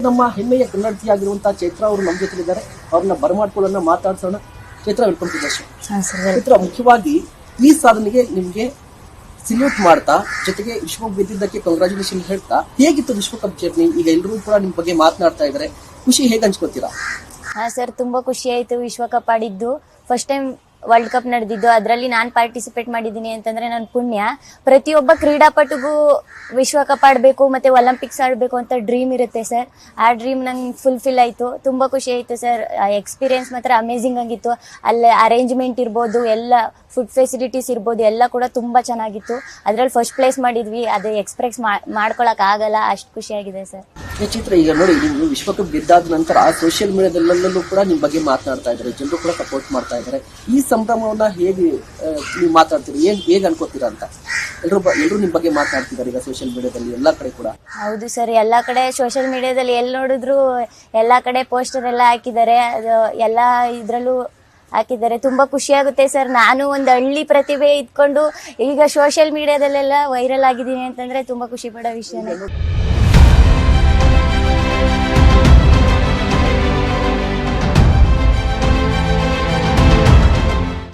ನಮ್ಮ ಹೆಮ್ಮೆಯ ಕನ್ನಡತಿಯಾಗಿರುವಂತಹ ಚೈತ್ರ ಅವರು ನಮ್ಮ ಜೊತೆಲಿದ್ದಾರೆ. ಅವ್ರನ್ನ ಬರಮಾಡ್ಕೊಳ್ಳೋಣ, ಮಾತಾಡ್ಸೋಣ. Chaitra, welcome to the show. Chaitra, ಮುಖ್ಯವಾಗಿ ಈ ಸಾಧನೆಗೆ ನಿಮ್ಗೆ ಸಿಲ್ಯೂಟ್ ಮಾಡ್ತಾ, ಜೊತೆಗೆ ವಿಶ್ವಕಪ್ ಗೆದ್ದಿದ್ದಕ್ಕೆ ಕಂಗ್ರಾಚುಲೇಷನ್ ಹೇಳ್ತಾ, ಹೇಗಿತ್ತು ವಿಶ್ವಕಪ್ ಜರ್ನಿ? ಈಗ ಎಲ್ಲರೂ ಕೂಡ ನಿಮ್ ಬಗ್ಗೆ ಮಾತನಾಡ್ತಾ ಇದ್ದಾರೆ, ಖುಷಿ ಹೇಗೆ ಹಂಚ್ಕೋತೀರಾ? ಹಾ ಸರ್, ತುಂಬಾ ಖುಷಿ ಆಯ್ತು. ವಿಶ್ವಕಪ್ ಆಡಿದ್ದು ಫಸ್ಟ್ ಟೈಮ್ ವರ್ಲ್ಡ್ ಕಪ್ ನಡೆದಿದ್ದು, ಅದರಲ್ಲಿ ನಾನು ಪಾರ್ಟಿಸಿಪೇಟ್ ಮಾಡಿದ್ದೀನಿ ಅಂತಂದ್ರೆ ನನ್ನ ಪುಣ್ಯ. ಪ್ರತಿಯೊಬ್ಬ ಕ್ರೀಡಾಪಟುಗೂ ವಿಶ್ವಕಪ್ ಆಡಬೇಕು ಮತ್ತೆ ಒಲಿಂಪಿಕ್ಸ್ ಆಡಬೇಕು ಅಂತ ಡ್ರೀಮ್ ಇರುತ್ತೆ ಸರ್. ಆ ಡ್ರೀಮ್ ನಂಗೆ ಫುಲ್ಫಿಲ್ ಆಯಿತು. ತುಂಬ ಖುಷಿ ಆಯಿತು ಸರ್. ಎಕ್ಸ್ಪೀರಿಯನ್ಸ್ ಮಾತ್ರ ಅಮೇಝಿಂಗ್ ಆಗಿತ್ತು. ಅಲ್ಲೇ ಅರೇಂಜ್ಮೆಂಟ್ ಇರ್ಬೋದು, ಎಲ್ಲ ಫುಡ್ ಫೆಸಿಲಿಟೀಸ್ ಇರ್ಬೋದು, ಎಲ್ಲ ಕೂಡ ತುಂಬ ಚೆನ್ನಾಗಿತ್ತು. ಅದರಲ್ಲಿ ಫಸ್ಟ್ ಪ್ಲೇಸ್ ಮಾಡಿದ್ವಿ. ಅದು ಎಕ್ಸ್ಪ್ರೆಸ್ ಮಾಡ್ಕೊಳಕ್ ಆಗಲ್ಲ, ಅಷ್ಟು ಖುಷಿಯಾಗಿದೆ ಸರ್. ಚಿತ್ರ, ಈಗ ನೋಡಿ, ನೀವು ವಿಶ್ವಕಪ್ ಗೆದ್ದಾದ ನಂತರ ಸೋಷಿಯಲ್ ಮೀಡಿಯಾದಲ್ಲೆಲ್ಲೂ ಕೂಡ ನಿಮ್ ಬಗ್ಗೆ ಮಾತನಾಡ್ತಾ ಇದ್ದಾರೆ, ಜನರು ಕೂಡ ಸಪೋರ್ಟ್ ಮಾಡ್ತಾ ಇದ್ದಾರೆ. ಈ ಸಂಭ್ರಮವನ್ನ ಹೇಗೆ ನೀವು ಮಾತಾಡ್ತೀರಿ, ಹೇಗೆ ಅನ್ಕೋತೀರಾ ಅಂತ? ಎಲ್ಲರೂ ನಿಮ್ ಬಗ್ಗೆ ಮಾತನಾಡ್ತಿದ್ದಾರೆ ಈಗ ಸೋಷಿಯಲ್ ಮೀಡಿಯಾದಲ್ಲಿ, ಎಲ್ಲಾ ಕಡೆ ಕೂಡ. ಹೌದು ಸರ್, ಎಲ್ಲಾ ಕಡೆ ಸೋಷಿಯಲ್ ಮೀಡಿಯಾದಲ್ಲಿ ಎಲ್ಲಿ ನೋಡಿದ್ರು ಎಲ್ಲಾ ಕಡೆ ಪೋಸ್ಟರ್ ಎಲ್ಲ ಹಾಕಿದ್ದಾರೆ. ಅದು ಎಲ್ಲಾ ಇದ್ರಲ್ಲೂ ಹಾಕಿದ್ದಾರೆ. ತುಂಬಾ ಖುಷಿ ಆಗುತ್ತೆ ಸರ್. ನಾನು ಒಂದು ಹಳ್ಳಿ ಪ್ರತಿಭೆ ಇದ್ಕೊಂಡು ಈಗ ಸೋಷಿಯಲ್ ಮೀಡಿಯಾದಲ್ಲೆಲ್ಲ ವೈರಲ್ ಆಗಿದ್ದೀನಿ ಅಂತಂದ್ರೆ ತುಂಬಾ ಖುಷಿ ಪಡೋ ವಿಷಯನೇ.